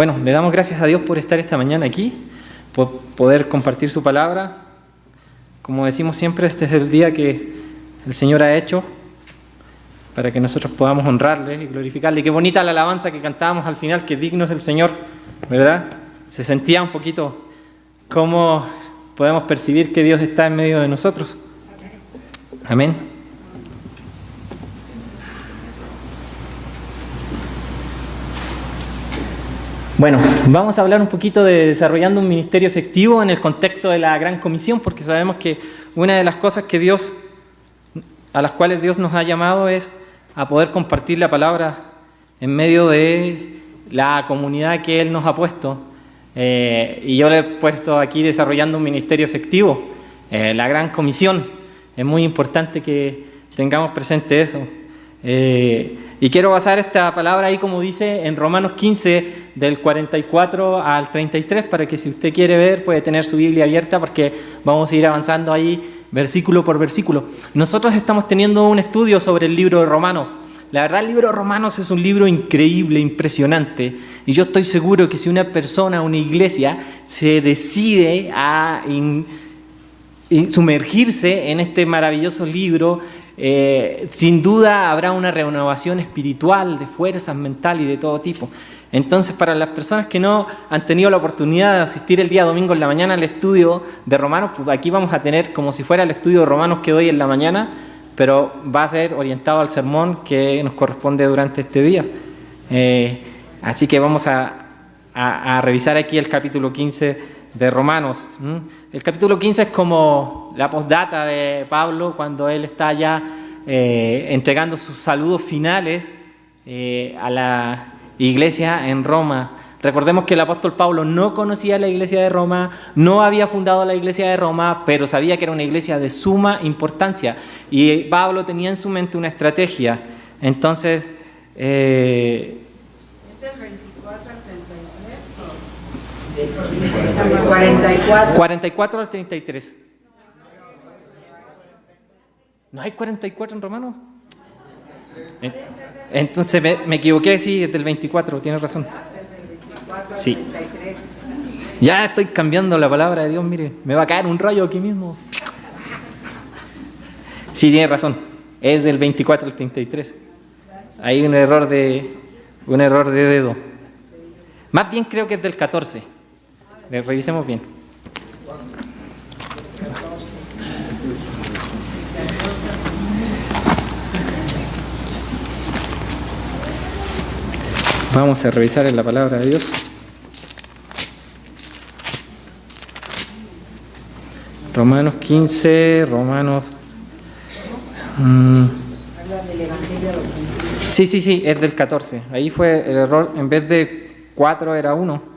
Bueno, le damos gracias a Dios por estar esta mañana aquí, por poder compartir su palabra. Como decimos siempre, este es el día que el Señor ha hecho para que nosotros podamos honrarle y glorificarle. Qué bonita la alabanza que cantábamos al final, que digno es el Señor, ¿verdad? Se sentía un poquito cómo podemos percibir que Dios está en medio de nosotros. Amén. Bueno, vamos a hablar un poquito de desarrollando un ministerio efectivo en el contexto de la Gran Comisión, porque sabemos que una de las cosas a las cuales Dios nos ha llamado es a poder compartir la palabra en medio de la comunidad que Él nos ha puesto. Y yo le he puesto aquí desarrollando un ministerio efectivo, la Gran Comisión. Es muy importante que tengamos presente eso. Y quiero basar esta palabra ahí, como dice, en Romanos 15, del 44 al 33, para que si usted quiere ver, puede tener su Biblia abierta, porque vamos a ir avanzando ahí versículo por versículo. Nosotros estamos teniendo un estudio sobre el libro de Romanos. La verdad, el libro de Romanos es un libro increíble, impresionante, y yo estoy seguro que si una persona, una iglesia, se decide a sumergirse en este maravilloso libro, sin duda habrá una renovación espiritual, de fuerzas, mental y de todo tipo. Entonces, para las personas que no han tenido la oportunidad de asistir el día domingo en la mañana al estudio de Romanos, pues aquí vamos a tener como si fuera el estudio de Romanos que doy en la mañana, pero va a ser orientado al sermón que nos corresponde durante este día. Así que vamos a revisar aquí el capítulo 15 de Romanos. El capítulo 15 es como la postdata de Pablo cuando él está ya entregando sus saludos finales a la iglesia en Roma. Recordemos que el apóstol Pablo no conocía la iglesia de Roma, no había fundado la iglesia de Roma, pero sabía que era una iglesia de suma importancia. Y Pablo tenía en su mente una estrategia. Entonces, ¿Es el 24 al 33? 44 al 33. ¿No hay 44 en Romanos? Entonces me equivoqué, sí, es del 24, tienes razón. Sí. Ya estoy cambiando la palabra de Dios, mire, me va a caer un rayo aquí mismo. Sí, tiene razón, es del 24 al 33. Hay un error de dedo. Más bien creo que es del 14. Revisemos bien. Vamos a revisar en la palabra de Dios. Romanos 15, Sí, es del 14. Ahí fue el error, en vez de 4 era 1.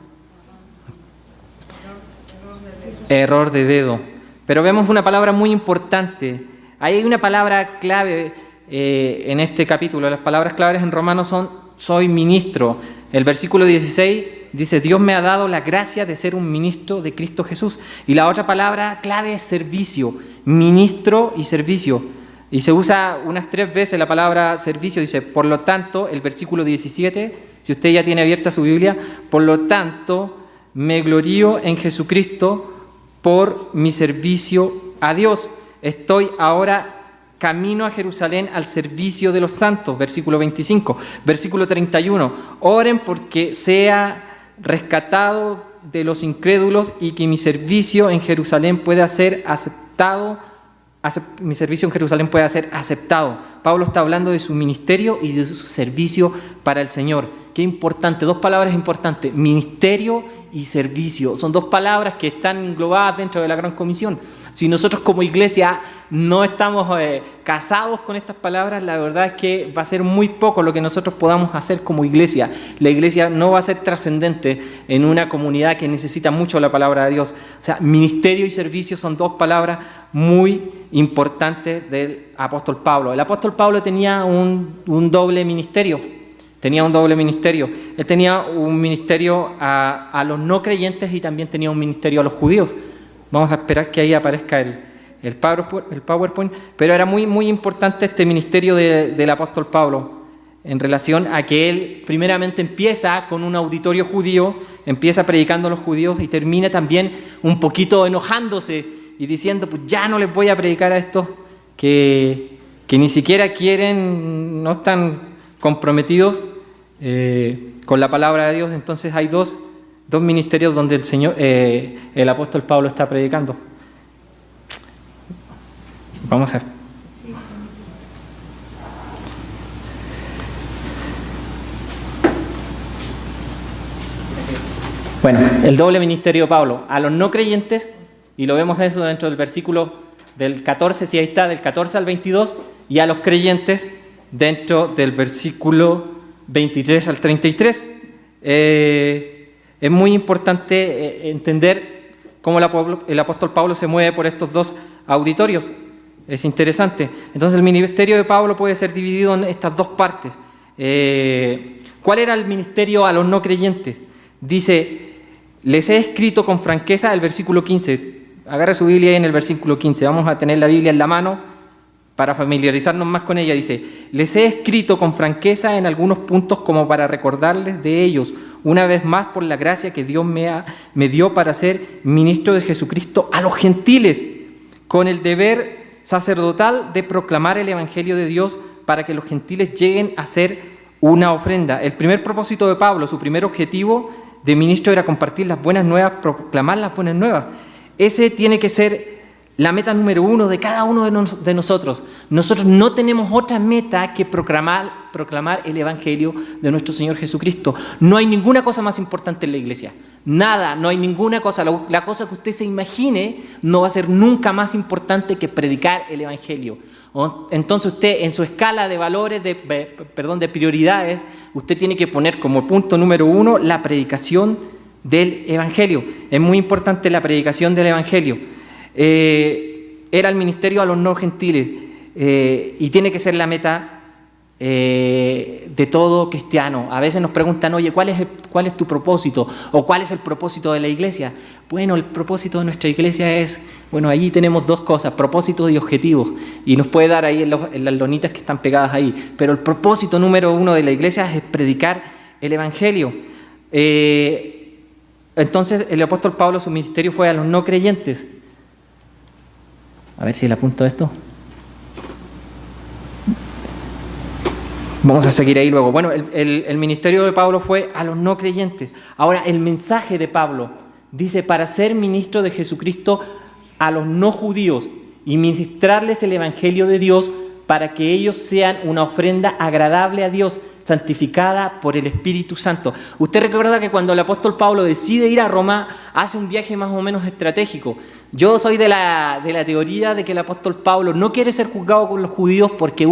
Error de dedo. Pero vemos una palabra muy importante. Hay una palabra clave en este capítulo. Las palabras claves en Romanos son soy ministro. El versículo 16 dice, Dios me ha dado la gracia de ser un ministro de Cristo Jesús. Y la otra palabra clave es servicio. Ministro y servicio. Y se usa unas 3 veces la palabra servicio. Dice, por lo tanto, el versículo 17, si usted ya tiene abierta su Biblia, por lo tanto, me glorío en Jesucristo por mi servicio a Dios. Estoy ahora camino a Jerusalén al servicio de los santos, versículo 25. Versículo 31, oren porque sea rescatado de los incrédulos y que mi servicio en Jerusalén pueda ser aceptado. Pablo está hablando de su ministerio y de su servicio para el Señor. Qué importante, 2 palabras importantes, ministerio y servicio. Son 2 palabras que están englobadas dentro de la Gran Comisión. Si nosotros como iglesia no estamos casados con estas palabras, la verdad es que va a ser muy poco lo que nosotros podamos hacer como iglesia. La iglesia no va a ser trascendente en una comunidad que necesita mucho la palabra de Dios. O sea, ministerio y servicio son 2 palabras muy importantes del apóstol Pablo. El apóstol Pablo tenía un doble ministerio. Él tenía un ministerio a los no creyentes y también tenía un ministerio a los judíos. Vamos a esperar que ahí aparezca el PowerPoint, pero era muy, muy importante este ministerio del apóstol Pablo. en relación a que él primeramente empieza con un auditorio judío, empieza predicando a los judíos y termina también un poquito enojándose y diciendo, pues ya no les voy a predicar a estos que ni siquiera quieren, no están comprometidos con la palabra de Dios. Entonces hay dos ministerios donde el apóstol Pablo está predicando. Vamos a ver. Bueno, el doble ministerio de Pablo a los no creyentes, y lo vemos eso dentro del versículo del 14, si ahí está, del 14 al 22, y a los creyentes dentro del versículo 23 al 33. Es muy importante entender cómo el apóstol Pablo se mueve por estos dos auditorios. Es interesante. Entonces el ministerio de Pablo puede ser dividido en estas dos partes. ¿Cuál era el ministerio a los no creyentes? Dice, les he escrito con franqueza, el versículo 15. Agarra su Biblia ahí en el versículo 15. Vamos a tener la Biblia en la mano para familiarizarnos más con ella. Dice, les he escrito con franqueza en algunos puntos como para recordarles de ellos, una vez más por la gracia que Dios me dio para ser ministro de Jesucristo a los gentiles, con el deber sacerdotal de proclamar el Evangelio de Dios para que los gentiles lleguen a ser una ofrenda. El primer propósito de Pablo, su primer objetivo de ministro era compartir las buenas nuevas, proclamar las buenas nuevas. Ese tiene que ser la meta número uno de cada uno de nosotros. Nosotros no tenemos otra meta que proclamar el Evangelio de nuestro Señor Jesucristo. No hay ninguna cosa más importante en la iglesia. Nada, no hay ninguna cosa. La cosa que usted se imagine no va a ser nunca más importante que predicar el Evangelio. Entonces usted en su escala de valores, de prioridades, usted tiene que poner como punto número uno la predicación del Evangelio. Es muy importante la predicación del Evangelio. Era el ministerio a los no gentiles y tiene que ser la meta de todo cristiano. A veces nos preguntan, oye, ¿cuál es tu propósito? ¿O cuál es el propósito de la iglesia? Bueno, el propósito de nuestra iglesia es, bueno, allí tenemos dos cosas, propósitos y objetivos, y nos puede dar ahí en las lonitas que están pegadas ahí, pero el propósito número uno de la iglesia es predicar el Evangelio. Entonces el apóstol Pablo, su ministerio fue a los no creyentes. A ver si le apunto esto. Vamos a seguir ahí luego. Bueno, el ministerio de Pablo fue a los no creyentes. Ahora, el mensaje de Pablo dice, para ser ministro de Jesucristo a los no judíos y ministrarles el Evangelio de Dios para que ellos sean una ofrenda agradable a Dios, santificada por el Espíritu Santo. Usted recuerda que cuando el apóstol Pablo decide ir a Roma, hace un viaje más o menos estratégico. Yo soy de la teoría de que el apóstol Pablo no quiere ser juzgado con los judíos porque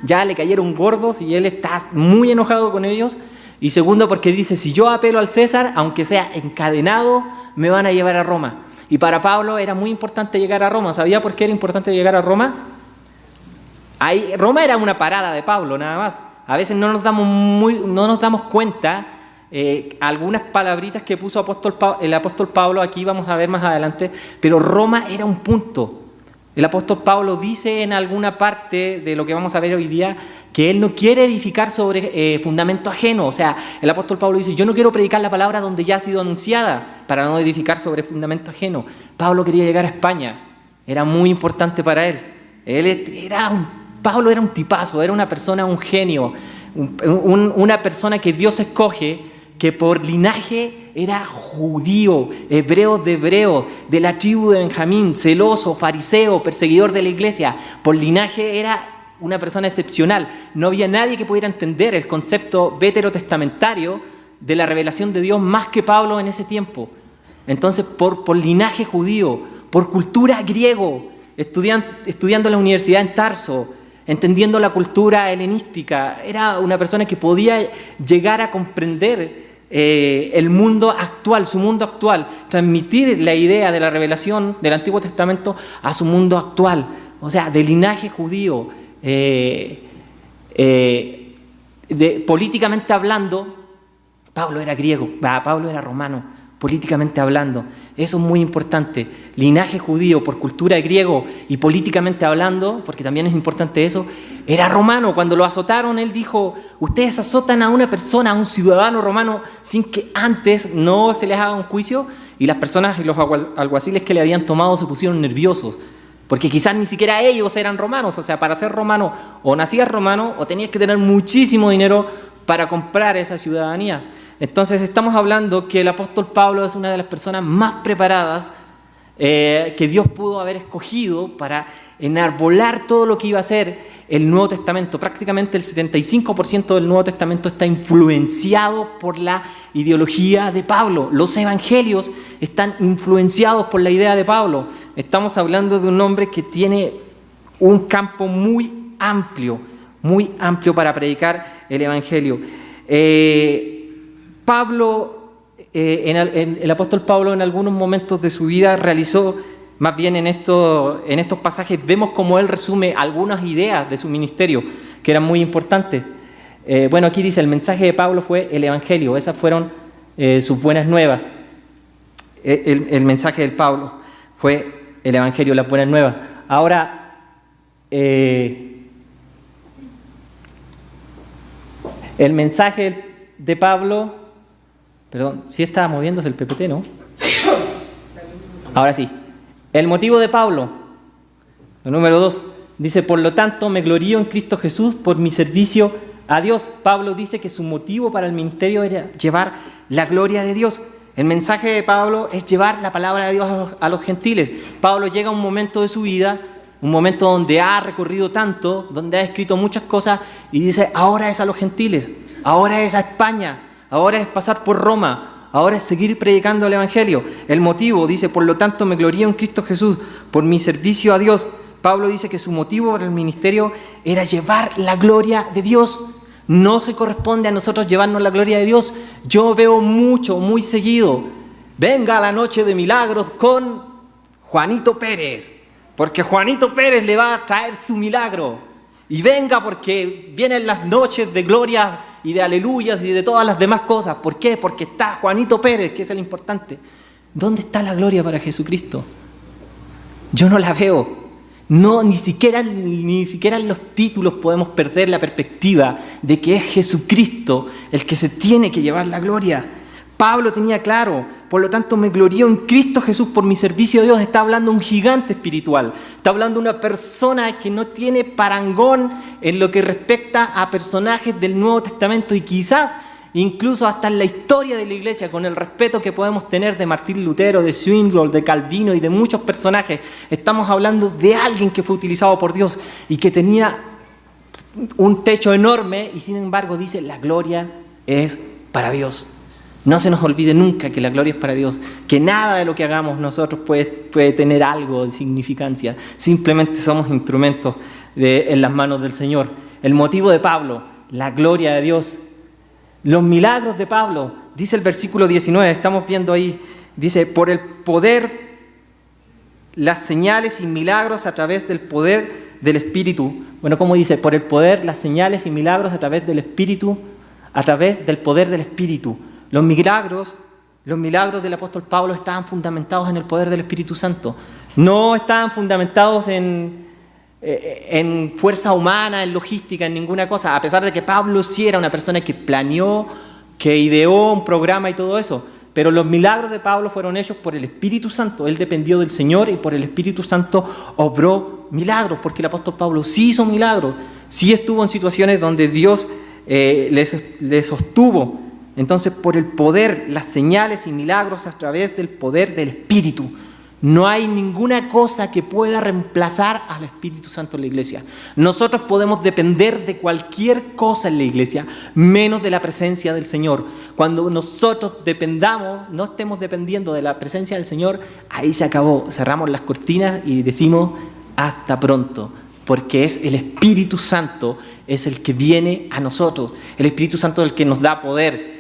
ya le cayeron gordos y él está muy enojado con ellos, y segundo porque dice, si yo apelo al César, aunque sea encadenado, me van a llevar a Roma. Y para Pablo era muy importante llegar a Roma. ¿Sabía por qué era importante llegar a Roma? Roma era una parada de Pablo, nada más. A veces no nos damos cuenta, algunas palabritas que puso el apóstol Pablo, aquí vamos a ver más adelante, pero Roma era un punto. El apóstol Pablo dice en alguna parte de lo que vamos a ver hoy día que él no quiere edificar sobre fundamento ajeno. O sea, el apóstol Pablo dice, yo no quiero predicar la palabra donde ya ha sido anunciada para no edificar sobre fundamento ajeno. Pablo quería llegar a España, era muy importante para él. Pablo era un tipazo, era una persona, un genio, una persona que Dios escoge, que por linaje era judío, hebreo de hebreos, de la tribu de Benjamín, celoso, fariseo, perseguidor de la iglesia. Por linaje era una persona excepcional. No había nadie que pudiera entender el concepto veterotestamentario de la revelación de Dios más que Pablo en ese tiempo. Entonces, por linaje judío, por cultura griego, estudiando en la universidad en Tarso, entendiendo la cultura helenística, era una persona que podía llegar a comprender el mundo actual, su mundo actual, transmitir la idea de la revelación del Antiguo Testamento a su mundo actual. O sea, de linaje judío, políticamente hablando, Pablo era griego, Pablo era romano, políticamente hablando. Eso es muy importante. Linaje judío por cultura griego y políticamente hablando, porque también es importante eso, era romano. Cuando lo azotaron, él dijo, ustedes azotan a una persona, a un ciudadano romano, sin que antes no se les haga un juicio, y las personas y los alguaciles que le habían tomado se pusieron nerviosos, porque quizás ni siquiera ellos eran romanos. O sea, para ser romano o nacías romano o tenías que tener muchísimo dinero para comprar esa ciudadanía. Entonces estamos hablando que el apóstol Pablo es una de las personas más preparadas que Dios pudo haber escogido para enarbolar todo lo que iba a ser el Nuevo Testamento. Prácticamente el 75% del Nuevo Testamento está influenciado por la ideología de Pablo. Los evangelios están influenciados por la idea de Pablo. Estamos hablando de un hombre que tiene un campo muy amplio para predicar el evangelio. El apóstol Pablo en algunos momentos de su vida realizó, más bien en estos pasajes, vemos cómo él resume algunas ideas de su ministerio que eran muy importantes. Aquí dice, el mensaje de Pablo fue el evangelio, esas fueron sus buenas nuevas. El mensaje de Pablo fue el evangelio, las buenas nuevas. Ahora, el mensaje de Pablo, perdón, sí estaba moviéndose el PPT, ¿no? Ahora sí. El motivo de Pablo, el número 2, dice, por lo tanto me glorío en Cristo Jesús por mi servicio a Dios. Pablo dice que su motivo para el ministerio era llevar la gloria de Dios. El mensaje de Pablo es llevar la palabra de Dios a los gentiles. Pablo llega a un momento de su vida, un momento donde ha recorrido tanto, donde ha escrito muchas cosas y dice, ahora es a los gentiles, ahora es a España, ahora es pasar por Roma, ahora es seguir predicando el evangelio. El motivo, dice, por lo tanto me glorío en Cristo Jesús por mi servicio a Dios. Pablo dice que su motivo para el ministerio era llevar la gloria de Dios. No se corresponde a nosotros llevarnos la gloria de Dios. Yo veo muy seguido, venga la noche de milagros con Juanito Pérez, porque Juanito Pérez le va a traer su milagro. Y venga porque vienen las noches de gloria y de aleluyas y de todas las demás cosas. ¿Por qué? Porque está Juanito Pérez, que es el importante. ¿Dónde está la gloria para Jesucristo? Yo no la veo. No, ni siquiera en los títulos podemos perder la perspectiva de que es Jesucristo el que se tiene que llevar la gloria. Pablo tenía claro, por lo tanto me glorío en Cristo Jesús por mi servicio a Dios. Está hablando un gigante espiritual, está hablando una persona que no tiene parangón en lo que respecta a personajes del Nuevo Testamento y quizás incluso hasta en la historia de la iglesia, con el respeto que podemos tener de Martín Lutero, de Zwingli, de Calvino y de muchos personajes. Estamos hablando de alguien que fue utilizado por Dios y que tenía un techo enorme y sin embargo dice, la gloria es para Dios. No se nos olvide nunca que la gloria es para Dios, que nada de lo que hagamos nosotros puede tener algo de significancia. Simplemente somos instrumentos en las manos del Señor. El motivo de Pablo, la gloria de Dios. Los milagros de Pablo, dice el versículo 19, estamos viendo ahí, dice, por el poder, las señales y milagros a través del poder del Espíritu. Bueno, ¿cómo dice? Por el poder, las señales y milagros a través del Espíritu, a través del poder del Espíritu. Los milagros del apóstol Pablo estaban fundamentados en el poder del Espíritu Santo. No estaban fundamentados en fuerza humana, en logística, en ninguna cosa. A pesar de que Pablo sí era una persona que planeó, que ideó un programa y todo eso. Pero los milagros de Pablo fueron hechos por el Espíritu Santo. Él dependió del Señor y por el Espíritu Santo obró milagros, porque el apóstol Pablo sí hizo milagros. Sí estuvo en situaciones donde Dios le sostuvo. Entonces, por el poder, las señales y milagros a través del poder del Espíritu. No hay ninguna cosa que pueda reemplazar al Espíritu Santo en la iglesia. Nosotros podemos depender de cualquier cosa en la iglesia, menos de la presencia del Señor. Cuando nosotros dependamos, no estemos dependiendo de la presencia del Señor, ahí se acabó. Cerramos las cortinas y decimos hasta pronto. Porque es el Espíritu Santo, es el que viene a nosotros. El Espíritu Santo es el que nos da poder.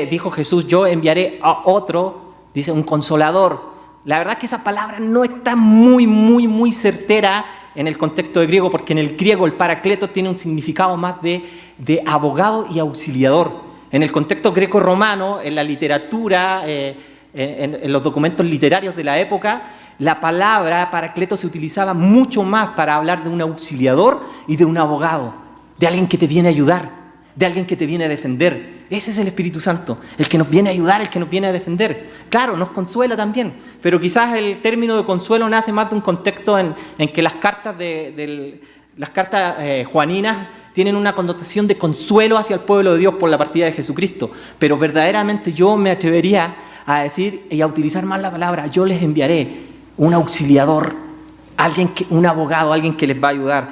Dijo Jesús, yo enviaré a otro, dice un consolador. La verdad es que esa palabra no está muy certera en el contexto de griego, porque en el griego el paracleto tiene un significado más de abogado y auxiliador. en el contexto greco-romano, en la literatura, en los documentos literarios de la época, la palabra paracleto se utilizaba mucho más para hablar de un auxiliador y de un abogado, de alguien que te viene a ayudar, de alguien que te viene a defender. Ese es el Espíritu Santo, el que nos viene a ayudar, el que nos viene a defender. Claro, nos consuela también, pero quizás el término de consuelo nace más de un contexto en que las cartas juaninas tienen una connotación de consuelo hacia el pueblo de Dios por la partida de Jesucristo. Pero verdaderamente yo me atrevería a decir y a utilizar más la palabra: yo les enviaré un auxiliador, un abogado, alguien que les va a ayudar.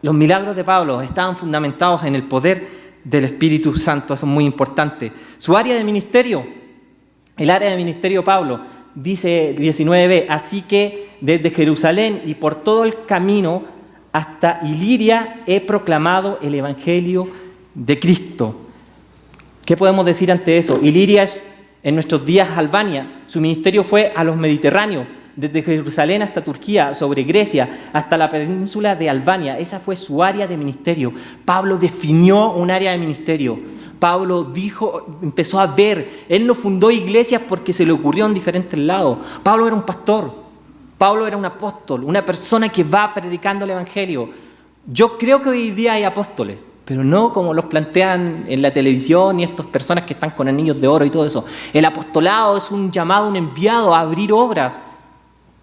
Los milagros de Pablo estaban fundamentados en el poder del Espíritu Santo, eso es muy importante. Su área de ministerio, el área de ministerio de Pablo, dice 19b, así que desde Jerusalén y por todo el camino hasta Iliria he proclamado el Evangelio de Cristo. ¿Qué podemos decir ante eso? Iliria es en nuestros días Albania, su ministerio fue a los Mediterráneos, desde Jerusalén hasta Turquía, sobre Grecia, hasta la península de Albania. Esa fue su área de ministerio. Pablo definió un área de ministerio. Pablo dijo, empezó a ver. Él no fundó iglesias porque se le ocurrió en diferentes lados. Pablo era un pastor. Pablo era un apóstol, una persona que va predicando el Evangelio. Yo creo que hoy día hay apóstoles, pero no como los plantean en la televisión y estas personas que están con anillos de oro y todo eso. El apostolado es un llamado, un enviado a abrir obras.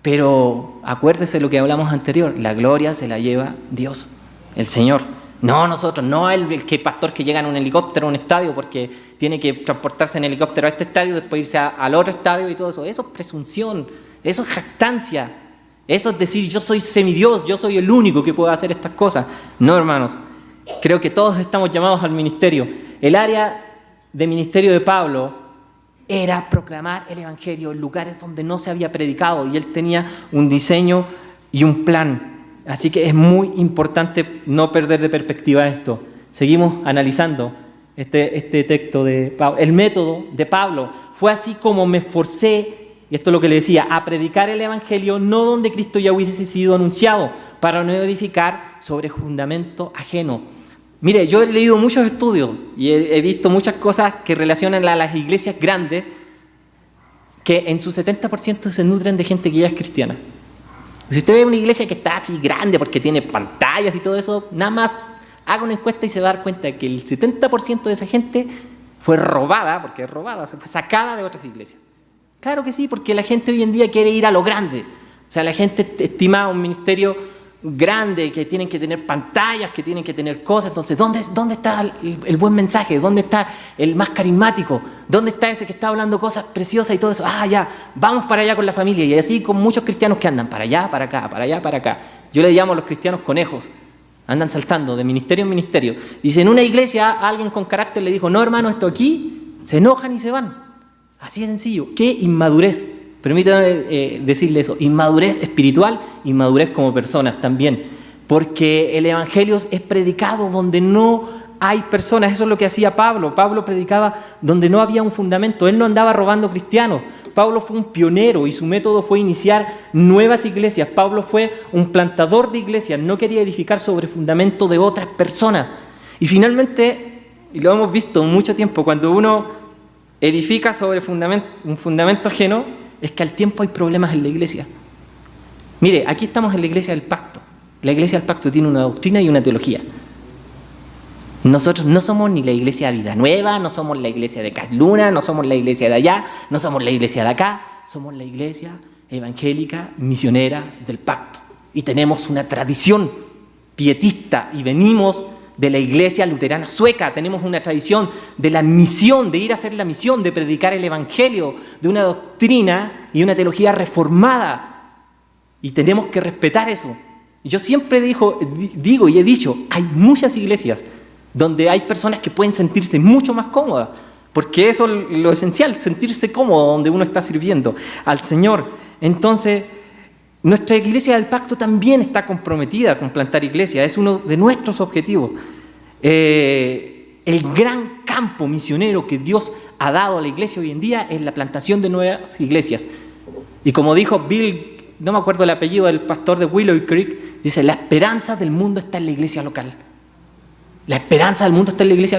Pero acuérdese lo que hablamos anterior, la gloria se la lleva Dios, el Señor. No nosotros, no el pastor que llega en un helicóptero a un estadio porque tiene que transportarse en helicóptero a este estadio, después irse al otro estadio y todo eso. Eso es presunción, eso es jactancia, eso es decir yo soy semidios, yo soy el único que puede hacer estas cosas. No, hermanos, creo que todos estamos llamados al ministerio. El área de ministerio de Pablo era proclamar el Evangelio en lugares donde no se había predicado, y él tenía un diseño y un plan. Así que es muy importante no perder de perspectiva esto. Seguimos analizando este texto de Pablo. El método de Pablo fue así como me esforcé, y esto es lo que le decía, a predicar el Evangelio no donde Cristo ya hubiese sido anunciado, para no edificar sobre fundamento ajeno. Mire, yo he leído muchos estudios y he visto muchas cosas que relacionan a las iglesias grandes que en su 70% se nutren de gente que ya es cristiana. Si usted ve una iglesia que está así grande porque tiene pantallas y todo eso, nada más haga una encuesta y se va a dar cuenta que el 70% de esa gente fue robada, porque es robada, fue sacada de otras iglesias. Claro que sí, porque la gente hoy en día quiere ir a lo grande. O sea, la gente estima un ministerio grande, que tienen que tener pantallas, que tienen que tener cosas. Entonces, ¿dónde está el buen mensaje? ¿Dónde está el más carismático? ¿Dónde está ese que está hablando cosas preciosas y todo eso? Ah, ya, vamos para allá con la familia. Y así con muchos cristianos que andan para allá, para acá, para allá, para acá. Yo le llamo a los cristianos conejos. Andan saltando de ministerio en ministerio. Dice, en una iglesia alguien con carácter le dijo, no hermano, esto aquí, se enojan y se van. Así de sencillo. ¡Qué inmadurez! Permítame decirle eso, inmadurez espiritual, inmadurez como personas también, porque el Evangelio es predicado donde no hay personas. Eso es lo que hacía Pablo. Pablo predicaba donde no había un fundamento, él no andaba robando cristianos. Pablo fue un pionero y su método fue iniciar nuevas iglesias. Pablo fue un plantador de iglesias, no quería edificar sobre fundamento de otras personas. Y finalmente, y lo hemos visto mucho tiempo, cuando uno edifica sobre un fundamento ajeno, es que al tiempo hay problemas en la iglesia. Mire, aquí estamos en la iglesia del pacto. La iglesia del pacto tiene una doctrina y una teología. Nosotros no somos ni la iglesia de Vida Nueva, no somos la iglesia de Casluna, no somos la iglesia de allá, no somos la iglesia de acá, somos la iglesia evangélica misionera del pacto. Y tenemos una tradición pietista y venimos de la iglesia luterana sueca, tenemos una tradición de la misión, de ir a hacer la misión, de predicar el Evangelio, de una doctrina y una teología reformada, y tenemos que respetar eso. Y yo siempre digo y he dicho, hay muchas iglesias donde hay personas que pueden sentirse mucho más cómodas, porque eso es lo esencial, sentirse cómodo donde uno está sirviendo al Señor. Entonces, nuestra iglesia del pacto también está comprometida con plantar iglesias, es uno de nuestros objetivos. El gran campo misionero que Dios ha dado a la iglesia hoy en día es la plantación de nuevas iglesias. Y como dijo Bill, no me acuerdo el apellido del pastor de Willow Creek, dice, la esperanza del mundo está en la iglesia local. La esperanza del mundo está en la iglesia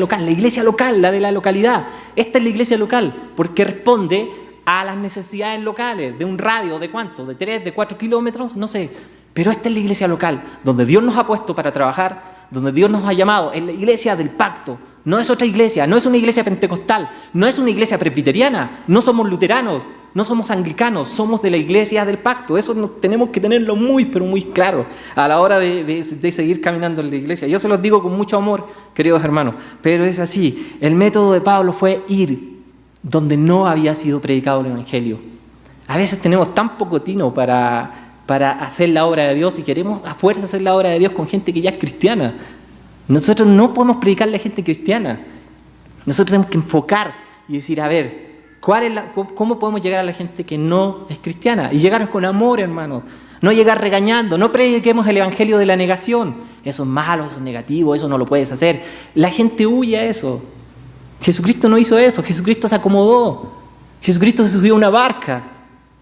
local, la de la localidad. Esta es la iglesia local, porque responde a las necesidades locales, de un radio, ¿de cuánto? ¿De 3, de 4 kilómetros? No sé. Pero esta es la iglesia local, donde Dios nos ha puesto para trabajar, donde Dios nos ha llamado. Es la iglesia del pacto. No es otra iglesia, no es una iglesia pentecostal, no es una iglesia presbiteriana, no somos luteranos, no somos anglicanos, somos de la iglesia del pacto. Eso tenemos que tenerlo muy, pero muy claro a la hora de seguir caminando en la iglesia. Yo se los digo con mucho amor, queridos hermanos, pero es así. El método de Pablo fue ir donde no había sido predicado el evangelio. A veces tenemos tan poco tino para hacer la obra de Dios y queremos a fuerza hacer la obra de Dios con gente que ya es cristiana. Nosotros no podemos predicarle a gente cristiana. Nosotros tenemos que enfocar y decir, a ver, ¿cómo podemos llegar a la gente que no es cristiana? Y llegar con amor, hermanos. No llegar regañando, no prediquemos el evangelio de la negación. Eso es malo, eso es negativo, eso no lo puedes hacer. La gente huye a eso. Jesucristo no hizo eso, Jesucristo se acomodó. Jesucristo se subió a una barca.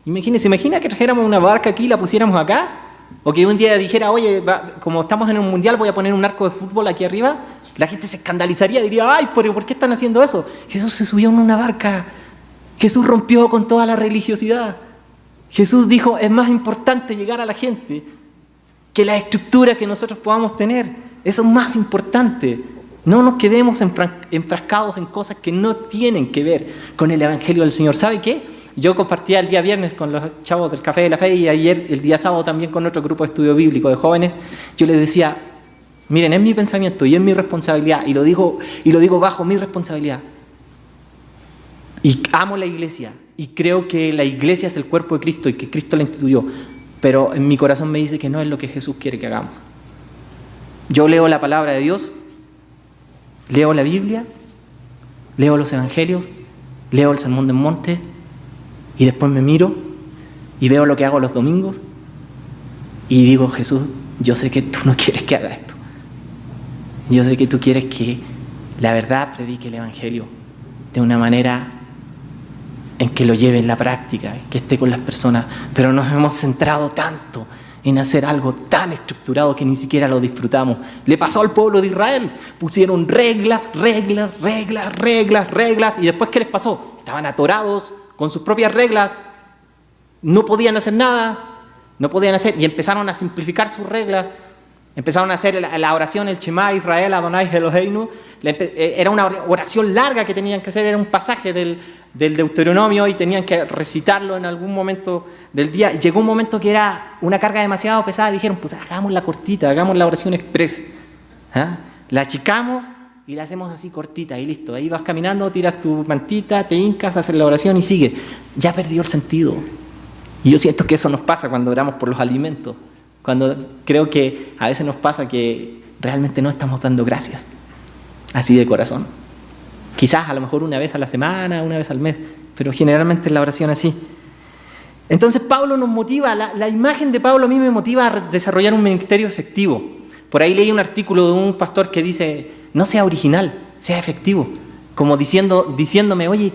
Imagina que trajéramos una barca aquí y la pusiéramos acá. O que un día dijera, oye, como estamos en un mundial, voy a poner un arco de fútbol aquí arriba. La gente se escandalizaría, diría, ay, ¿pero por qué están haciendo eso? Jesús se subió en una barca. Jesús rompió con toda la religiosidad. Jesús dijo, es más importante llegar a la gente que la estructura que nosotros podamos tener. Eso es más importante. No nos quedemos enfrascados en cosas que no tienen que ver con el evangelio del Señor. ¿Sabe qué? Yo compartía el día viernes con los chavos del Café de la Fe y ayer, el día sábado, también con otro grupo de estudio bíblico de jóvenes. Yo les decía, miren, es mi pensamiento y es mi responsabilidad, y lo digo bajo mi responsabilidad. Y amo la iglesia, y creo que la iglesia es el cuerpo de Cristo y que Cristo la instituyó, pero en mi corazón me dice que no es lo que Jesús quiere que hagamos. Yo leo la palabra de Dios, leo la Biblia, leo los evangelios, leo el Sermón del Monte, y después me miro y veo lo que hago los domingos y digo, Jesús, yo sé que tú no quieres que haga esto. Yo sé que tú quieres que la verdad predique el evangelio de una manera en que lo lleve en la práctica, que esté con las personas, pero nos hemos centrado tanto en hacer algo tan estructurado que ni siquiera lo disfrutamos. Le pasó al pueblo de Israel, pusieron reglas, y después ¿qué les pasó? Estaban atorados con sus propias reglas, no podían hacer nada, y empezaron a simplificar sus reglas, empezaron a hacer la oración, el Shema Israel, Adonai Eloheinu. Era una oración larga que tenían que hacer, era un pasaje del Deuteronomio y tenían que recitarlo en algún momento del día. Y llegó un momento que era una carga demasiado pesada, dijeron, pues hagámosla cortita, hagamos la oración express. La achicamos y la hacemos así cortita y listo. Ahí vas caminando, tiras tu mantita, te hincas, haces la oración y sigue. Ya perdió el sentido. Y yo siento que eso nos pasa cuando oramos por los alimentos. Cuando creo que a veces nos pasa que realmente no estamos dando gracias. Así de corazón. Quizás a lo mejor una vez a la semana, una vez al mes, pero generalmente es la oración así. Entonces Pablo nos motiva, la imagen de Pablo a mí me motiva a desarrollar un ministerio efectivo. Por ahí leí un artículo de un pastor que dice, no sea original, sea efectivo. Como diciéndome, oye,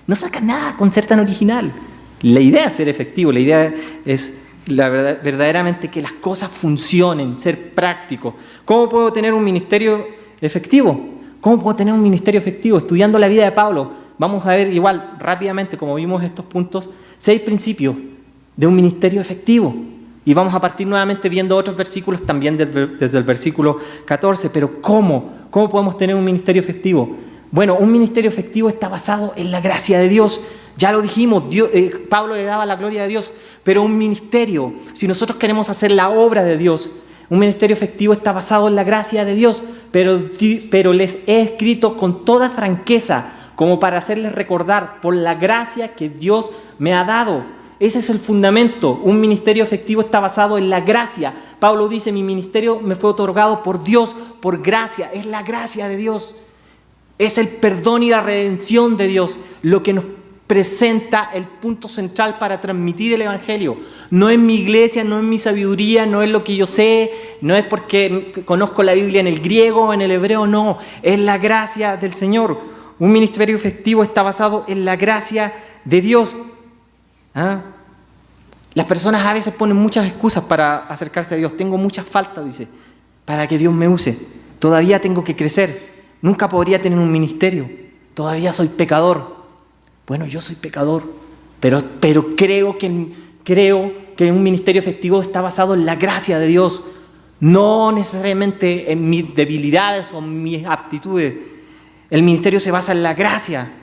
no sacas nada con ser tan original. La idea es ser efectivo, la idea es verdaderamente que las cosas funcionen, ser práctico. ¿Cómo puedo tener un ministerio efectivo? ¿Cómo puedo tener un ministerio efectivo? Estudiando la vida de Pablo, vamos a ver igual, rápidamente, como vimos estos puntos, 6 principios de un ministerio efectivo. Y vamos a partir nuevamente viendo otros versículos, también desde el versículo 14. Pero ¿cómo? ¿Cómo podemos tener un ministerio efectivo? Bueno, un ministerio efectivo está basado en la gracia de Dios. Ya lo dijimos, Pablo le daba la gloria de Dios, pero un ministerio, si nosotros queremos hacer la obra de Dios, un ministerio efectivo está basado en la gracia de Dios, pero les he escrito con toda franqueza, como para hacerles recordar por la gracia que Dios me ha dado. Ese es el fundamento. Un ministerio efectivo está basado en la gracia. Pablo dice, mi ministerio me fue otorgado por Dios, por gracia. Es la gracia de Dios. Es el perdón y la redención de Dios lo que nos presenta el punto central para transmitir el evangelio. No es mi iglesia, no es mi sabiduría, no es lo que yo sé, no es porque conozco la Biblia en el griego, en el hebreo, no. Es la gracia del Señor. Un ministerio efectivo está basado en la gracia de Dios. Las personas a veces ponen muchas excusas para acercarse a Dios. Tengo muchas faltas, dice, para que Dios me use. todavía tengo que crecer, nunca podría tener un ministerio, todavía soy pecador. Bueno, yo soy pecador, pero creo que un ministerio efectivo está basado en la gracia de Dios, no necesariamente en mis debilidades o mis aptitudes. El ministerio se basa en la gracia.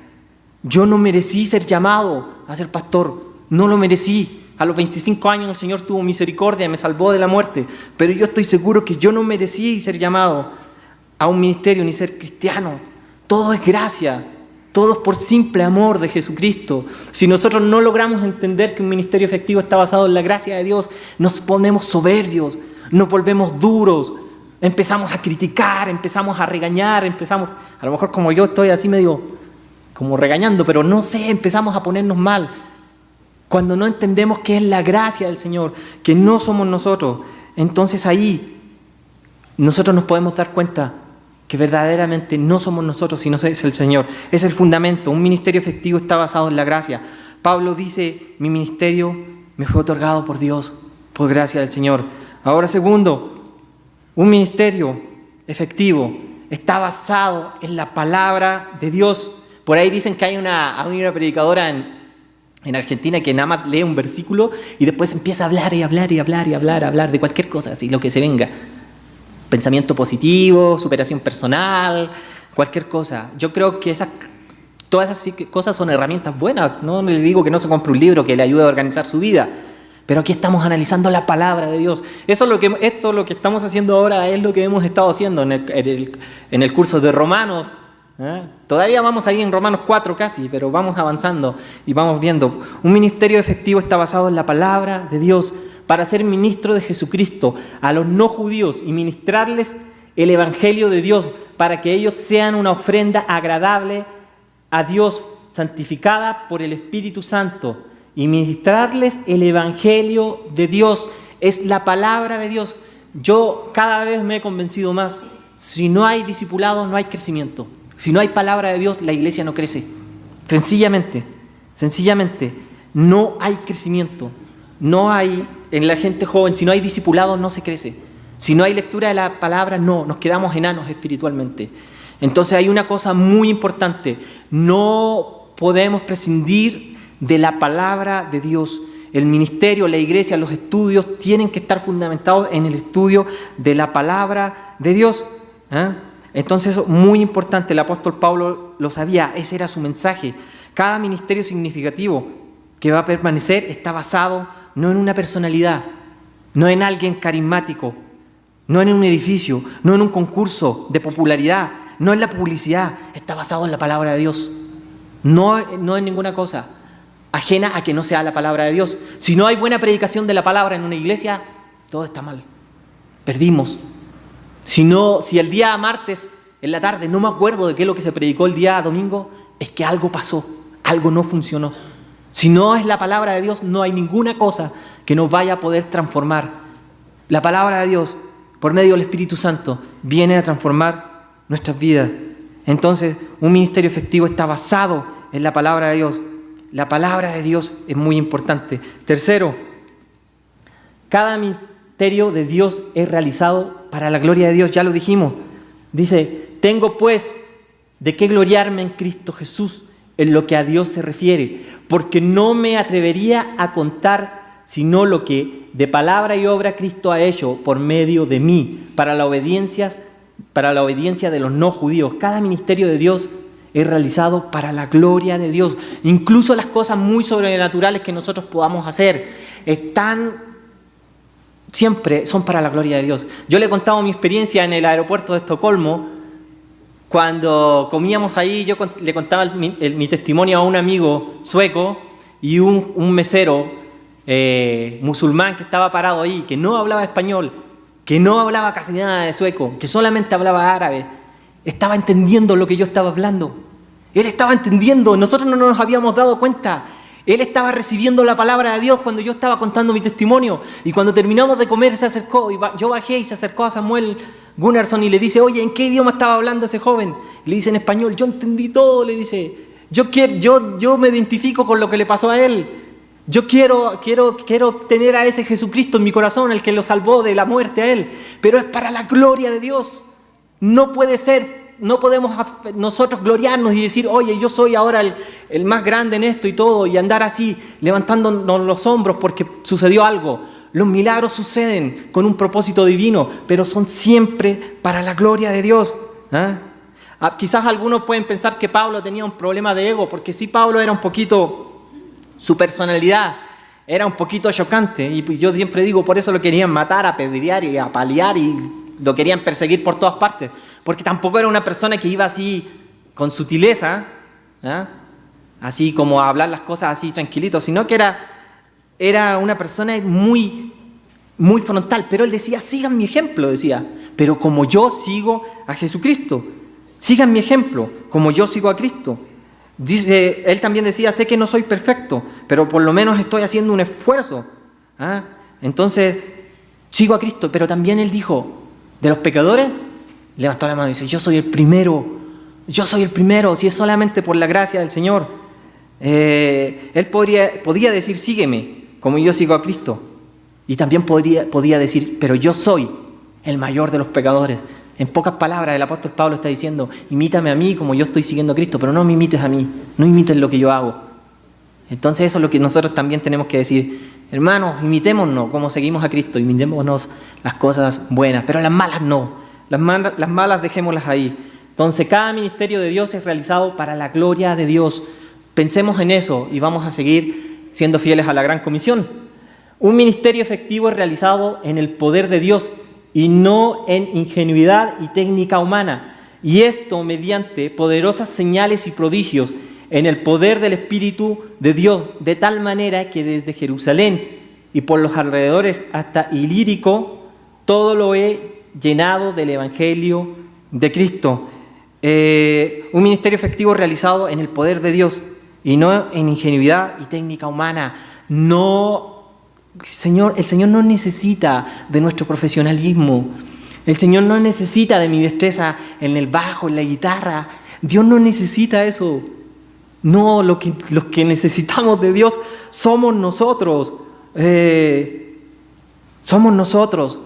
Yo no merecí ser llamado a ser pastor, no lo merecí. A los 25 años el Señor tuvo misericordia y me salvó de la muerte, pero yo estoy seguro que yo no merecí ser llamado a un ministerio ni ser cristiano. Todo es gracia, todo es por simple amor de Jesucristo. Si nosotros no logramos entender que un ministerio efectivo está basado en la gracia de Dios, nos ponemos soberbios, nos volvemos duros, empezamos a criticar, empezamos a regañar, a lo mejor como yo estoy así medio como regañando, pero no sé, empezamos a ponernos mal. Cuando no entendemos que es la gracia del Señor, que no somos nosotros, entonces ahí nosotros nos podemos dar cuenta que verdaderamente no somos nosotros, sino es el Señor. Es el fundamento. Un ministerio efectivo está basado en la gracia. Pablo dice, mi ministerio me fue otorgado por Dios, por gracia del Señor. Ahora, segundo, un ministerio efectivo está basado en la palabra de Dios. Por ahí dicen que hay una predicadora en Argentina que nada más lee un versículo y después empieza a hablar de cualquier cosa, así lo que se venga. Pensamiento positivo, superación personal, cualquier cosa. Yo creo que todas esas cosas son herramientas buenas. No le digo que no se compre un libro que le ayude a organizar su vida, pero aquí estamos analizando la palabra de Dios. Esto lo que estamos haciendo ahora es lo que hemos estado haciendo en el curso de Romanos. Todavía vamos ahí en Romanos 4 casi, pero vamos avanzando y vamos viendo. Un ministerio efectivo está basado en la palabra de Dios para ser ministro de Jesucristo a los no judíos y ministrarles el evangelio de Dios para que ellos sean una ofrenda agradable a Dios, santificada por el Espíritu Santo. Y ministrarles el evangelio de Dios es la palabra de Dios. Yo cada vez me he convencido más, si no hay discipulado no hay crecimiento. Si no hay palabra de Dios, la iglesia no crece. Sencillamente, no hay crecimiento. No hay, en la gente joven, si no hay discipulado, no se crece. Si no hay lectura de la palabra, no, nos quedamos enanos espiritualmente. Entonces hay una cosa muy importante, no podemos prescindir de la palabra de Dios. El ministerio, la iglesia, los estudios tienen que estar fundamentados en el estudio de la palabra de Dios. Entonces, muy importante, el apóstol Pablo lo sabía, ese era su mensaje. Cada ministerio significativo que va a permanecer está basado no en una personalidad, no en alguien carismático, no en un edificio, no en un concurso de popularidad, no en la publicidad, está basado en la palabra de Dios. No en ninguna cosa ajena a que no sea la palabra de Dios. Si no hay buena predicación de la palabra en una iglesia, todo está mal. Perdimos. Si el día martes en la tarde no me acuerdo de qué es lo que se predicó el día domingo, es que algo pasó, algo no funcionó. Si no es la palabra de Dios, no hay ninguna cosa que nos vaya a poder transformar. La palabra de Dios, por medio del Espíritu Santo, viene a transformar nuestras vidas. Entonces, un ministerio efectivo está basado en la palabra de Dios. La palabra de Dios es muy importante. Tercero, cada ministerio de Dios es realizado para la gloria de Dios, ya lo dijimos. Dice, tengo pues de qué gloriarme en Cristo Jesús en lo que a Dios se refiere, porque no me atrevería a contar sino lo que de palabra y obra Cristo ha hecho por medio de mí, para la obediencia de los no judíos. Cada ministerio de Dios es realizado para la gloria de Dios. Incluso las cosas muy sobrenaturales que nosotros podamos hacer siempre son para la gloria de Dios. Yo le he contado mi experiencia en el aeropuerto de Estocolmo. Cuando comíamos ahí, yo le contaba mi testimonio a un amigo sueco y un mesero musulmán que estaba parado ahí, que no hablaba español, que no hablaba casi nada de sueco, que solamente hablaba árabe. Estaba entendiendo lo que yo estaba hablando. Él estaba entendiendo, nosotros no nos habíamos dado cuenta. Él estaba recibiendo la palabra de Dios cuando yo estaba contando mi testimonio. Y cuando terminamos de comer se acercó, yo bajé y se acercó a Samuel Gunnarsson y le dice, oye, ¿en qué idioma estaba hablando ese joven? Le dice en español, yo entendí todo, le dice, yo me identifico con lo que le pasó a él. Yo quiero tener a ese Jesucristo en mi corazón, el que lo salvó de la muerte a él. Pero es para la gloria de Dios. No puede ser, no podemos nosotros gloriarnos y decir, oye, yo soy ahora el más grande en esto y todo, y andar así, levantándonos los hombros porque sucedió algo. Los milagros suceden con un propósito divino, pero son siempre para la gloria de Dios. Quizás algunos pueden pensar que Pablo tenía un problema de ego, porque sí, Pablo era un poquito, su personalidad era un poquito chocante, y yo siempre digo, por eso lo querían matar, apedrear y apalear, y lo querían perseguir por todas partes, porque tampoco era una persona que iba así con sutileza, así como a hablar las cosas así tranquilito, sino que era una persona muy, muy frontal. Pero él decía, sigan mi ejemplo, decía, pero como yo sigo a Jesucristo, sigan mi ejemplo, como yo sigo a Cristo. Dice, él también decía, sé que no soy perfecto, pero por lo menos estoy haciendo un esfuerzo. Entonces, sigo a Cristo. Pero también él dijo, de los pecadores, levantó la mano y dice, yo soy el primero, si es solamente por la gracia del Señor. Él podía decir, sígueme, como yo sigo a Cristo. Y también podía decir, pero yo soy el mayor de los pecadores. En pocas palabras, el apóstol Pablo está diciendo, imítame a mí como yo estoy siguiendo a Cristo, pero no me imites a mí, no imites lo que yo hago. Entonces eso es lo que nosotros también tenemos que decir, hermanos, imitémonos como seguimos a Cristo, imitémonos las cosas buenas, pero las malas no, las malas dejémoslas ahí. Entonces cada ministerio de Dios es realizado para la gloria de Dios. Pensemos en eso y vamos a seguir siendo fieles a la gran comisión. Un ministerio efectivo es realizado en el poder de Dios y no en ingenuidad y técnica humana, y esto mediante poderosas señales y prodigios en el poder del Espíritu de Dios, de tal manera que desde Jerusalén y por los alrededores hasta Ilírico, todo lo he llenado del Evangelio de Cristo. Un ministerio efectivo realizado en el poder de Dios y no en ingenuidad y técnica humana. El Señor no necesita de nuestro profesionalismo. El Señor no necesita de mi destreza en el bajo, en la guitarra. Dios no necesita eso. No, los que necesitamos de Dios somos nosotros. Somos nosotros.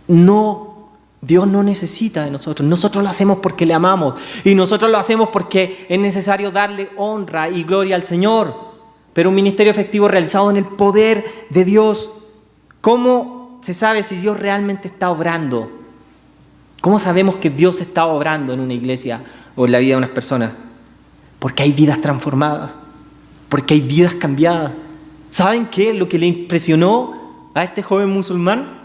No, Dios no necesita de nosotros. Nosotros lo hacemos porque le amamos. Y nosotros lo hacemos porque es necesario darle honra y gloria al Señor. Pero un ministerio efectivo realizado en el poder de Dios. ¿Cómo se sabe si Dios realmente está obrando? ¿Cómo sabemos que Dios está obrando en una iglesia o en la vida de unas personas? Porque hay vidas transformadas, porque hay vidas cambiadas. ¿Saben qué? Lo que le impresionó a este joven musulmán,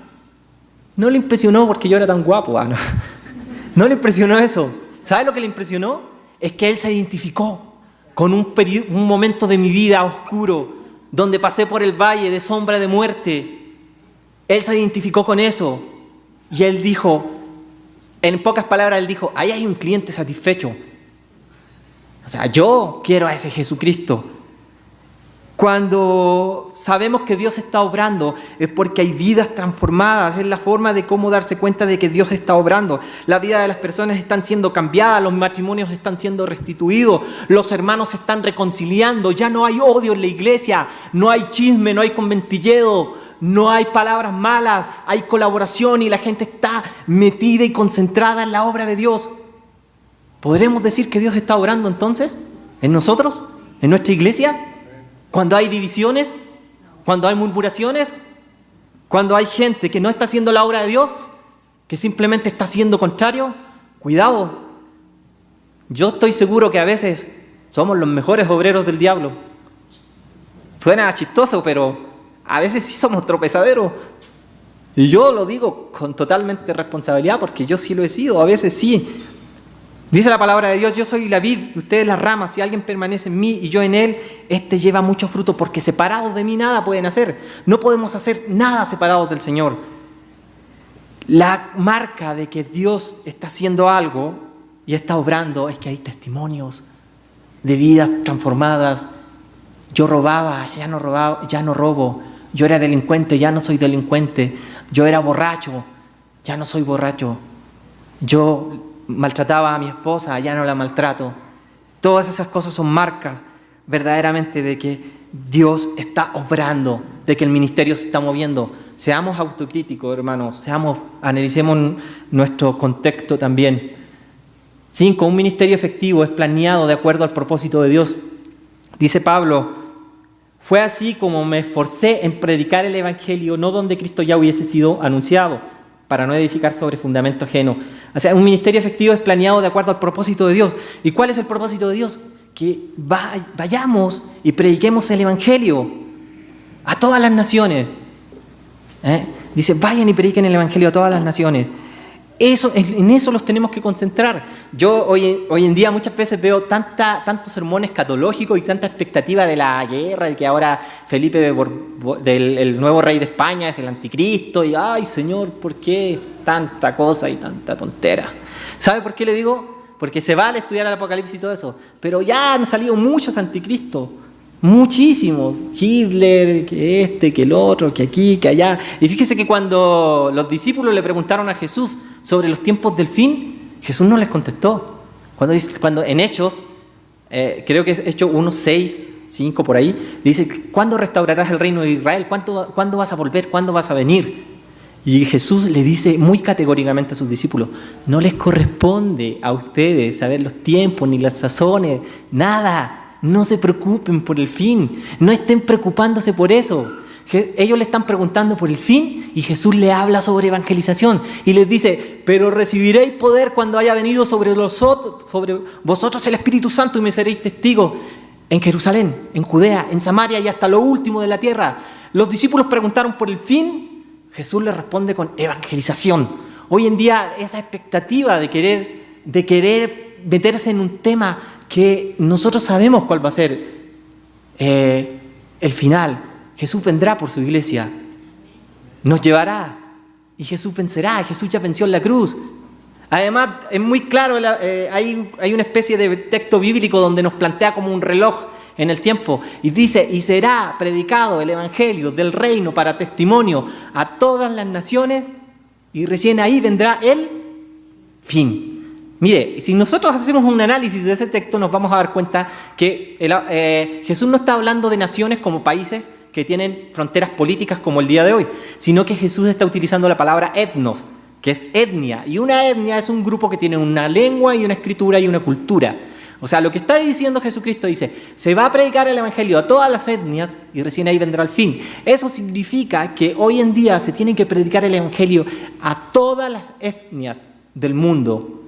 no le impresionó porque yo era tan guapo. No le impresionó eso. ¿Saben lo que le impresionó? Es que él se identificó con un momento de mi vida oscuro, donde pasé por el valle de sombra de muerte. Él se identificó con eso. Y él dijo, en pocas palabras, él dijo, ahí hay un cliente satisfecho. O sea, yo quiero a ese Jesucristo. Cuando sabemos que Dios está obrando, es porque hay vidas transformadas. Es la forma de cómo darse cuenta de que Dios está obrando. La vida de las personas están siendo cambiadas, los matrimonios están siendo restituidos, los hermanos se están reconciliando, ya no hay odio en la iglesia, no hay chisme, no hay conventilleo, no hay palabras malas, hay colaboración y la gente está metida y concentrada en la obra de Dios. ¿Podremos decir que Dios está obrando entonces en nosotros, en nuestra iglesia? Cuando hay divisiones, cuando hay murmuraciones, cuando hay gente que no está haciendo la obra de Dios, que simplemente está haciendo contrario, cuidado. Yo estoy seguro que a veces somos los mejores obreros del diablo. Suena chistoso, pero a veces sí somos tropezaderos. Y yo lo digo con totalmente responsabilidad porque yo sí lo he sido, a veces sí. Dice la palabra de Dios, yo soy la vid, ustedes las ramas, si alguien permanece en mí y yo en él, este lleva mucho fruto, porque separados de mí nada pueden hacer. No podemos hacer nada separados del Señor. La marca de que Dios está haciendo algo y está obrando es que hay testimonios de vidas transformadas. Yo robaba, ya no robo. Yo era delincuente, ya no soy delincuente. Yo era borracho, ya no soy borracho. Yo maltrataba a mi esposa, ya no la maltrato. Todas esas cosas son marcas verdaderamente de que Dios está obrando, de que el ministerio se está moviendo. Seamos autocríticos, hermanos, analicemos nuestro contexto también. 5. Un ministerio efectivo es planeado de acuerdo al propósito de Dios. Dice Pablo: fue así como me esforcé en predicar el Evangelio, no donde Cristo ya hubiese sido anunciado, para no edificar sobre fundamento ajeno. O sea, un ministerio efectivo es planeado de acuerdo al propósito de Dios. ¿Y cuál es el propósito de Dios? Que vayamos y prediquemos el Evangelio a todas las naciones. Dice, vayan y prediquen el Evangelio a todas las naciones. En eso los tenemos que concentrar. Yo hoy en día muchas veces veo tantos sermones escatológicos y tanta expectativa de la guerra, de que ahora Felipe, el nuevo rey de España, es el anticristo, y ay Señor, ¿por qué tanta cosa y tanta tontera? ¿Sabe por qué le digo? Porque se vale estudiar el Apocalipsis y todo eso, pero ya han salido muchos anticristos, muchísimos. Hitler, que el otro, que aquí, que allá. Y fíjese que cuando los discípulos le preguntaron a Jesús sobre los tiempos del fin, Jesús no les contestó. Cuando en Hechos, creo que es Hechos 1, 6, 5 por ahí, dice, ¿cuándo restaurarás el reino de Israel? ¿Cuándo vas a volver? ¿Cuándo vas a venir? Y Jesús le dice muy categóricamente a sus discípulos, no les corresponde a ustedes saber los tiempos ni las sazones, nada. No se preocupen por el fin, no estén preocupándose por eso. Ellos le están preguntando por el fin y Jesús le habla sobre evangelización y les dice, pero recibiréis poder cuando haya venido sobre vosotros el Espíritu Santo y me seréis testigos en Jerusalén, en Judea, en Samaria y hasta lo último de la tierra. Los discípulos preguntaron por el fin, Jesús les responde con evangelización. Hoy en día esa expectativa de querer meterse en un tema que nosotros sabemos cuál va a ser el final. Jesús vendrá por su iglesia, nos llevará y Jesús vencerá. Jesús ya venció en la cruz. Además, es muy claro, hay una especie de texto bíblico donde nos plantea como un reloj en el tiempo y dice, y será predicado el evangelio del reino para testimonio a todas las naciones y recién ahí vendrá el fin. Mire, si nosotros hacemos un análisis de ese texto nos vamos a dar cuenta que Jesús no está hablando de naciones como países que tienen fronteras políticas como el día de hoy, sino que Jesús está utilizando la palabra etnos, que es etnia, y una etnia es un grupo que tiene una lengua y una escritura y una cultura. O sea, lo que está diciendo Jesucristo dice, se va a predicar el evangelio a todas las etnias y recién ahí vendrá el fin. Eso significa que hoy en día se tiene que predicar el evangelio a todas las etnias del mundo,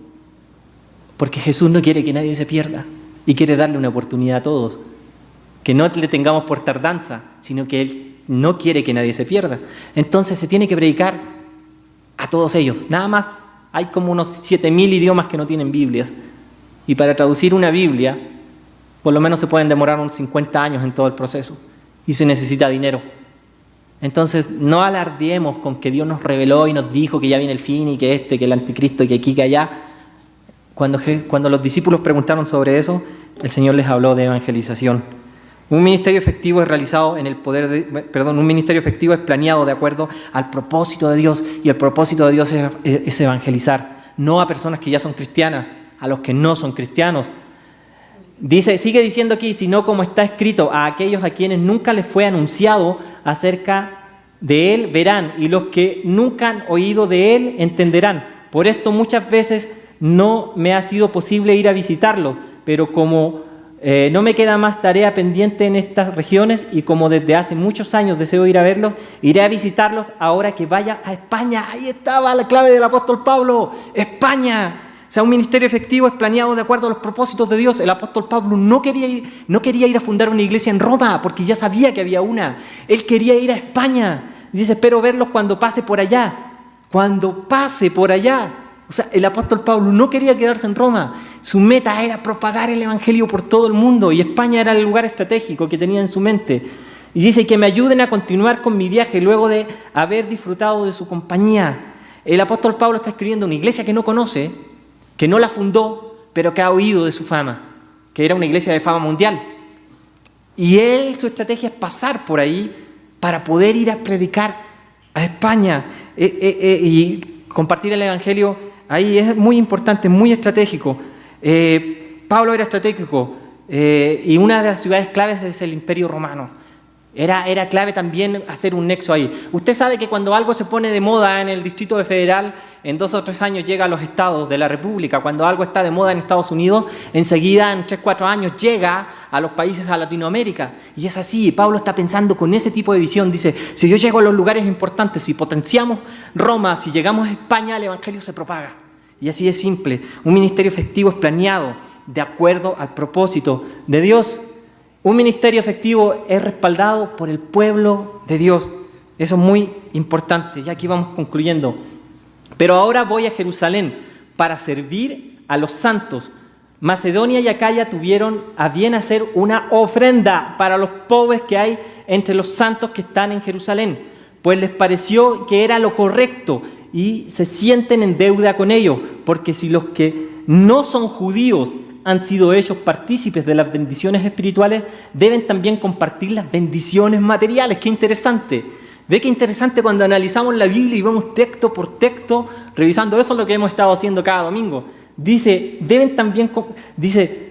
porque Jesús no quiere que nadie se pierda y quiere darle una oportunidad a todos. Que no le tengamos por tardanza, sino que Él no quiere que nadie se pierda. Entonces se tiene que predicar a todos ellos. Nada más, hay como unos 7.000 idiomas que no tienen Biblias. Y para traducir una Biblia, por lo menos se pueden demorar unos 50 años en todo el proceso. Y se necesita dinero. Entonces no alardeemos con que Dios nos reveló y nos dijo que ya viene el fin y que que el anticristo y que aquí, que allá. Cuando los discípulos preguntaron sobre eso, el Señor les habló de evangelización. Un ministerio efectivo es realizado un ministerio efectivo es planeado de acuerdo al propósito de Dios, y el propósito de Dios es evangelizar, no a personas que ya son cristianas, a los que no son cristianos. Sigue diciendo aquí, sino como está escrito, a aquellos a quienes nunca les fue anunciado acerca de Él verán, y los que nunca han oído de Él entenderán. Por esto muchas veces no me ha sido posible ir a visitarlo, pero como no me queda más tarea pendiente en estas regiones y como desde hace muchos años deseo ir a verlos, iré a visitarlos ahora que vaya a España. Ahí estaba la clave del apóstol Pablo, España. O sea, un ministerio efectivo es planeado de acuerdo a los propósitos de Dios. El apóstol Pablo no quería ir a fundar una iglesia en Roma porque ya sabía que había una. Él quería ir a España. Dice, espero verlos cuando pase por allá. Cuando pase por allá. O sea, el apóstol Pablo no quería quedarse en Roma. Su meta era propagar el evangelio por todo el mundo y España era el lugar estratégico que tenía en su mente. Y dice que me ayuden a continuar con mi viaje luego de haber disfrutado de su compañía. El apóstol Pablo está escribiendo una iglesia que no conoce, que no la fundó, pero que ha oído de su fama, que era una iglesia de fama mundial. Y su estrategia es pasar por ahí para poder ir a predicar a España y compartir el evangelio. Ahí es muy importante, muy estratégico. Pablo era estratégico. y una de las ciudades claves es el Imperio Romano. Era clave también hacer un nexo ahí. Usted sabe que cuando algo se pone de moda en el Distrito Federal, en 2 o 3 años llega a los estados de la República. Cuando algo está de moda en Estados Unidos, enseguida en 3 o 4 años llega a los países de Latinoamérica. Y es así, Pablo está pensando con ese tipo de visión. Dice, si yo llego a los lugares importantes, si potenciamos Roma, si llegamos a España, el Evangelio se propaga. Y así es simple. Un ministerio efectivo es planeado de acuerdo al propósito de Dios. Un ministerio efectivo es respaldado por el pueblo de Dios. Eso es muy importante. Ya aquí vamos concluyendo. Pero ahora voy a Jerusalén para servir a los santos. Macedonia y Acaya tuvieron a bien hacer una ofrenda para los pobres que hay entre los santos que están en Jerusalén, pues les pareció que era lo correcto y se sienten en deuda con ellos, porque si los que no son judíos han sido hechos partícipes de las bendiciones espirituales, deben también compartir las bendiciones materiales. ¡Qué interesante! Ve qué interesante cuando analizamos la Biblia y vemos texto por texto, revisando eso es lo que hemos estado haciendo cada domingo. Dice,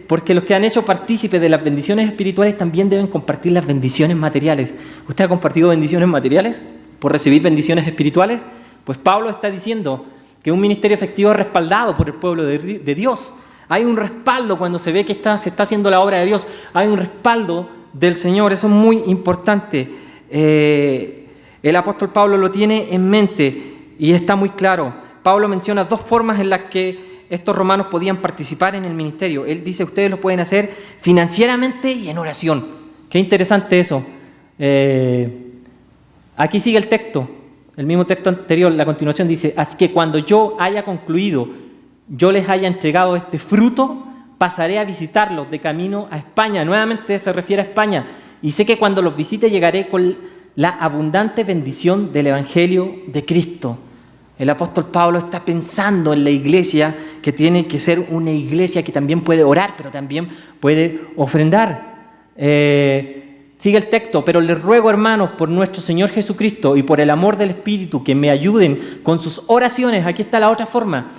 porque los que han hecho partícipes de las bendiciones espirituales también deben compartir las bendiciones materiales. ¿Usted ha compartido bendiciones materiales por recibir bendiciones espirituales? Pues Pablo está diciendo que un ministerio efectivo es respaldado por el pueblo de Dios. Hay un respaldo cuando se ve que se está haciendo la obra de Dios. Hay un respaldo del Señor. Eso es muy importante. El apóstol Pablo lo tiene en mente y está muy claro. Pablo menciona 2 formas en las que estos romanos podían participar en el ministerio. Él dice, ustedes lo pueden hacer financieramente y en oración. Qué interesante eso. Aquí sigue el texto. El mismo texto anterior, la continuación dice, así que cuando yo haya concluido, yo les haya entregado este fruto, pasaré a visitarlos de camino a España. Nuevamente se refiere a España. Y sé que cuando los visite llegaré con la abundante bendición del Evangelio de Cristo. El apóstol Pablo está pensando en la iglesia, que tiene que ser una iglesia que también puede orar, pero también puede ofrendar. Sigue el texto, pero les ruego, hermanos, por nuestro Señor Jesucristo y por el amor del Espíritu, que me ayuden con sus oraciones. Aquí está la otra forma.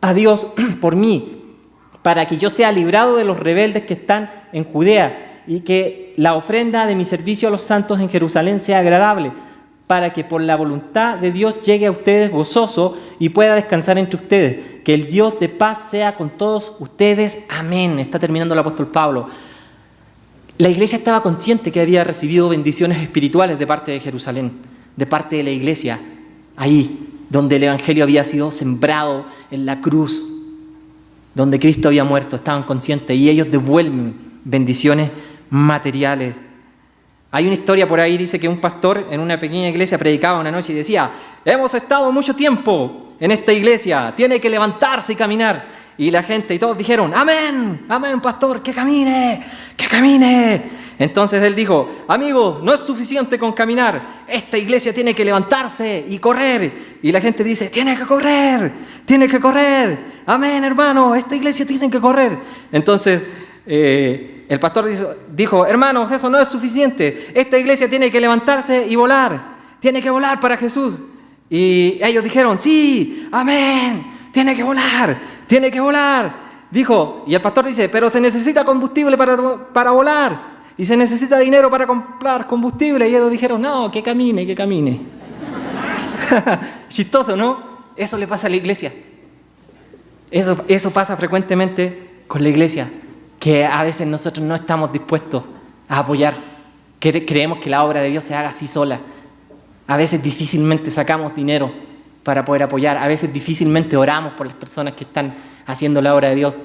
A Dios por mí, para que yo sea librado de los rebeldes que están en Judea y que la ofrenda de mi servicio a los santos en Jerusalén sea agradable, para que por la voluntad de Dios llegue a ustedes gozoso y pueda descansar entre ustedes. Que el Dios de paz sea con todos ustedes. Amén. Está terminando el apóstol Pablo. La iglesia estaba consciente que había recibido bendiciones espirituales de parte de Jerusalén, de parte de la iglesia, ahí donde el Evangelio había sido sembrado en la cruz, donde Cristo había muerto. Estaban conscientes y ellos devuelven bendiciones materiales. Hay una historia por ahí, dice que un pastor en una pequeña iglesia predicaba una noche y decía, hemos estado mucho tiempo en esta iglesia, tiene que levantarse y caminar. Y la gente y todos dijeron, amén, amén pastor, que camine, que camine. Entonces él dijo, amigos, no es suficiente con caminar, esta iglesia tiene que levantarse y correr. Y la gente dice, tiene que correr, amén hermano, esta iglesia tiene que correr. Entonces el pastor dijo, hermanos, eso no es suficiente, esta iglesia tiene que levantarse y volar, tiene que volar para Jesús. Y ellos dijeron, sí, amén, tiene que volar. Dijo, y el pastor dice, pero se necesita combustible para volar. Y se necesita dinero para comprar combustible. Y ellos dijeron, no, que camine. Chistoso, ¿no? Eso le pasa a la iglesia. Eso pasa frecuentemente con la iglesia, que a veces nosotros no estamos dispuestos a apoyar. Creemos que la obra de Dios se haga así sola. A veces difícilmente sacamos dinero para poder apoyar. A veces difícilmente oramos por las personas que están haciendo la obra de Dios.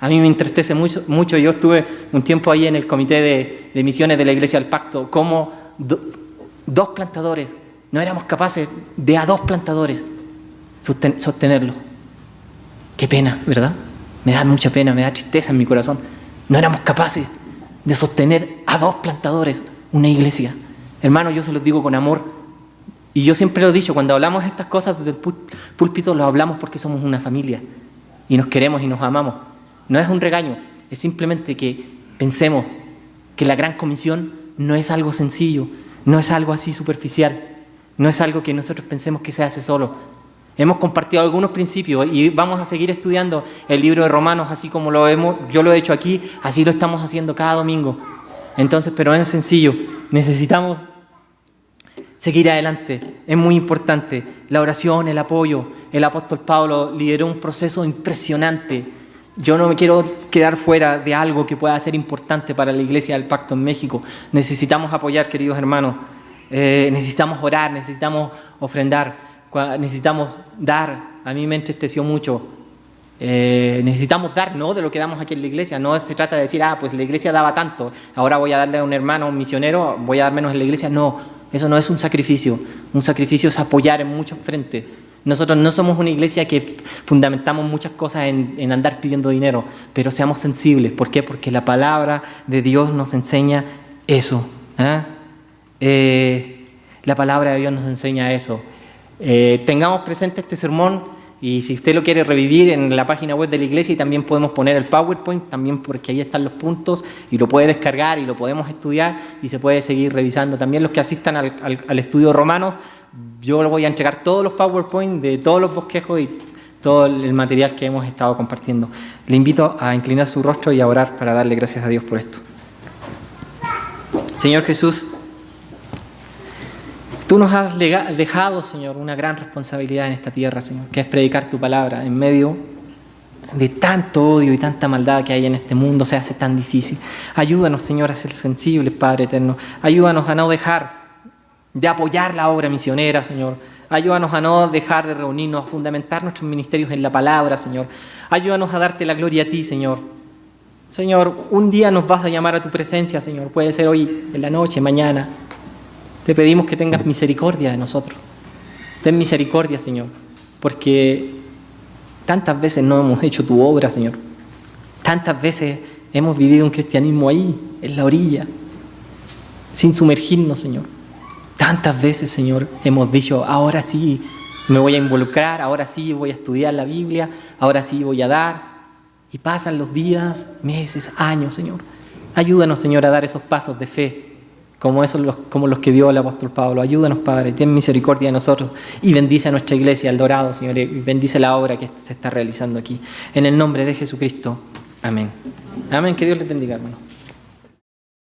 A mí me entristece mucho. Yo estuve un tiempo ahí en el comité de misiones de la Iglesia del Pacto, como 2 plantadores, no éramos capaces de a 2 plantadores sostenerlo. Qué pena, ¿verdad? Me da mucha pena, me da tristeza en mi corazón. No éramos capaces de sostener a 2 plantadores una iglesia. Hermano, yo se los digo con amor. Y yo siempre lo he dicho, cuando hablamos estas cosas desde el púlpito, lo hablamos porque somos una familia y nos queremos y nos amamos. No es un regaño, es simplemente que pensemos que la gran comisión no es algo sencillo, no es algo así superficial, no es algo que nosotros pensemos que se hace solo. Hemos compartido algunos principios y vamos a seguir estudiando el libro de Romanos, así como yo lo he hecho aquí, así lo estamos haciendo cada domingo. Entonces, pero es sencillo, necesitamos seguir adelante, es muy importante. La oración, el apoyo, el apóstol Pablo lideró un proceso impresionante. Yo no me quiero quedar fuera de algo que pueda ser importante para la Iglesia del Pacto en México. Necesitamos apoyar, queridos hermanos, necesitamos orar, necesitamos ofrendar. Necesitamos dar. A mí me entristeció mucho. Necesitamos dar, no de lo que damos aquí en la iglesia. No se trata de decir, pues la iglesia daba tanto, ahora voy a darle a un hermano, a un misionero, voy a dar menos en la iglesia. No, eso no es un sacrificio. Un sacrificio es apoyar en muchos frentes. Nosotros no somos una iglesia que fundamentamos muchas cosas en andar pidiendo dinero, pero seamos sensibles. ¿Por qué? Porque la palabra de Dios nos enseña eso. La palabra de Dios nos enseña eso. Tengamos presente este sermón y si usted lo quiere revivir en la página web de la iglesia, y también podemos poner el PowerPoint, también porque ahí están los puntos y lo puede descargar y lo podemos estudiar y se puede seguir revisando. También los que asistan al estudio romano, yo le voy a entregar todos los PowerPoint de todos los bosquejos y todo el material que hemos estado compartiendo. Le invito a inclinar su rostro y a orar para darle gracias a Dios por esto. Señor Jesús, Tú nos has dejado, Señor, una gran responsabilidad en esta tierra, Señor, que es predicar tu palabra en medio de tanto odio y tanta maldad que hay en este mundo. Se hace tan difícil. Ayúdanos, Señor, a ser sensibles, Padre eterno. Ayúdanos a no dejar de apoyar la obra misionera, Señor. Ayúdanos a no dejar de reunirnos, a fundamentar nuestros ministerios en la palabra, Señor. Ayúdanos a darte la gloria a ti, Señor. Señor, un día nos vas a llamar a tu presencia, Señor. Puede ser hoy, en la noche, mañana. Te pedimos que tengas misericordia de nosotros. Ten misericordia, Señor, porque tantas veces no hemos hecho tu obra, Señor. Tantas veces hemos vivido un cristianismo ahí, en la orilla, sin sumergirnos, Señor. Tantas veces, Señor, hemos dicho, ahora sí me voy a involucrar, ahora sí voy a estudiar la Biblia, ahora sí voy a dar. Y pasan los días, meses, años, Señor. Ayúdanos, Señor, a dar esos pasos de fe, como los que dio el apóstol Pablo. Ayúdanos, Padre, ten misericordia de nosotros y bendice a nuestra iglesia, El Dorado, Señor, y bendice la obra que se está realizando aquí. En el nombre de Jesucristo. Amén. Amén. Que Dios les bendiga, hermano.